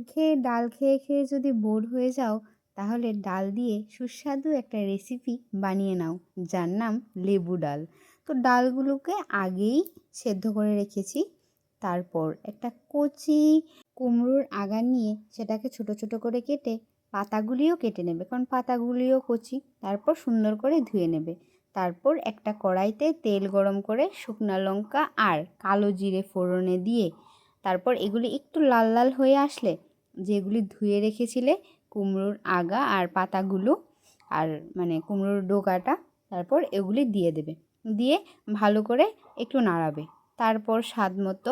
একঘেয়ে ডাল খেয়ে খেয়ে যদি বোর হয়ে যাও, তাহলে ডাল দিয়ে সুস্বাদু একটা রেসিপি বানিয়ে নাও, যার নাম লেবু ডাল। তো ডালগুলোকে আগেই সেদ্ধ করে রেখেছি। তারপর একটা কচি কুমড়োর আগা নিয়ে সেটাকে ছোট ছোট করে কেটে পাতাগুলিও কেটে নেবে, কারণ পাতাগুলিও কচি। তারপর সুন্দর করে ধুয়ে নেবে। তারপর একটা কড়াইতে তেল গরম করে শুকনো লঙ্কা আর কালো জিরে ফোড়নে দিয়ে তারপর এগুলি একটু লাল লাল হয়ে আসলে যেগুলি ধুয়ে রেখেছিলে কুমড়োর আগা আর পাতাগুলো আর মানে কুমড়োর ডোকাটা, তারপর এগুলি দিয়ে দেবে। দিয়ে ভালো করে একটু নাড়াবে। তারপর স্বাদ মতো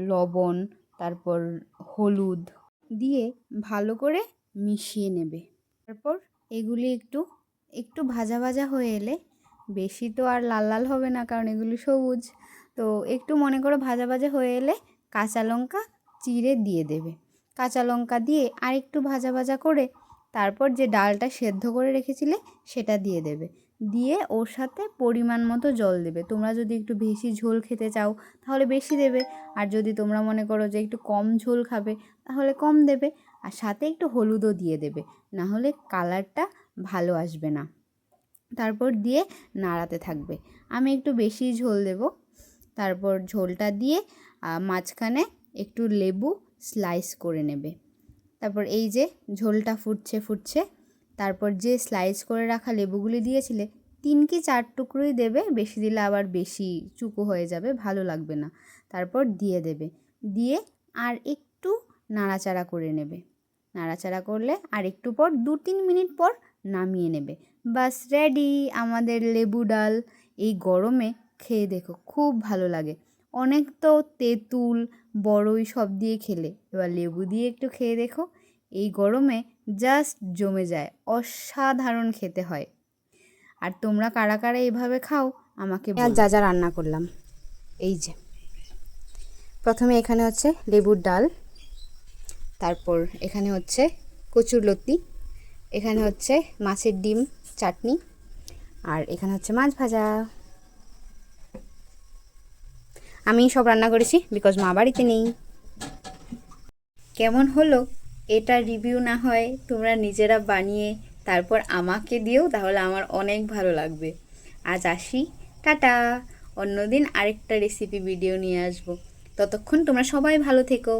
লবণ, তারপর হলুদ দিয়ে ভালো করে মিশিয়ে নেবে। তারপর এগুলি একটু একটু ভাজা ভাজা হয়ে এলে, বেশি তো আর লাল লাল হবে না কারণ এগুলি সবুজ, তো একটু মনে করো ভাজা ভাজা হয়ে এলে কাঁচা লঙ্কা চিড়ে দিয়ে দেবে। কাঁচা লঙ্কা দিয়ে আর একটু ভাজা ভাজা করে তারপর যে ডালটা সেদ্ধ করে রেখেছিলে সেটা দিয়ে দেবে। দিয়ে ওর সাথে পরিমাণ মতো জল দেবে। তোমরা যদি একটু বেশি ঝোল খেতে চাও তাহলে বেশি দেবে, আর যদি তোমরা মনে করো যে একটু কম ঝোল খাবে তাহলে কম দেবে। আর সাথে একটু হলুদও দিয়ে দেবে, না হলে কালারটা ভালো আসবে না। তারপর দিয়ে নাড়াতে থাকবে। আমি একটু বেশি ঝোল দেব। তারপর ঝোলটা দিয়ে মাঝখানে একটু লেবু স্লাইস করে নেবে। তারপর এই যে ঝোলটা ফুটছে ফুটছে, তারপর যে স্লাইস করে রাখা লেবুগুলি দিয়েছিলে 3 কি 4 টুকরোই দেবে, বেশি দিলে আবার বেশি চুকো হয়ে যাবে, ভালো লাগবে না। তারপর দিয়ে দেবে। দিয়ে আর একটু নাড়াচাড়া করে নেবে। নাড়াচাড়া করলে আর একটু পর 2-3 মিনিট পর নামিয়ে নেবে। বাস রেডি আমাদের লেবু ডাল। এই গরমে খেয়ে দেখো, খুব ভালো লাগে। অনেক তো তেঁতুল বড়ই সব দিয়ে খেলে, এবার লেবু দিয়ে একটু খেয়ে দেখো, এই গরমে জাস্ট জমে যায়, অসাধারণ খেতে হয়। আর তোমরা কারা কারা এইভাবে খাও আমাকে বলো। যা যা রান্না করলাম এই যে, প্রথমে এখানে হচ্ছে লেবুর ডাল, তারপর এখানে হচ্ছে কচুরলতি, এখানে হচ্ছে মাছের ডিম চাটনি, আর এখানে হচ্ছে মাছ ভাজা। আমি সব রান্না করেছি বিকজ মা বাড়িতে নেই। কেমন হলো এটা রিভিউ না হয় তোমরা নিজেরা বানিয়ে তারপর আমাকে দিও, তাহলে আমার অনেক ভালো লাগবে। আজ আসি, টাটা। অন্যদিন আরেকটা রেসিপি ভিডিও নিয়ে আসবো। ততক্ষণ তোমরা সবাই ভালো থেকো।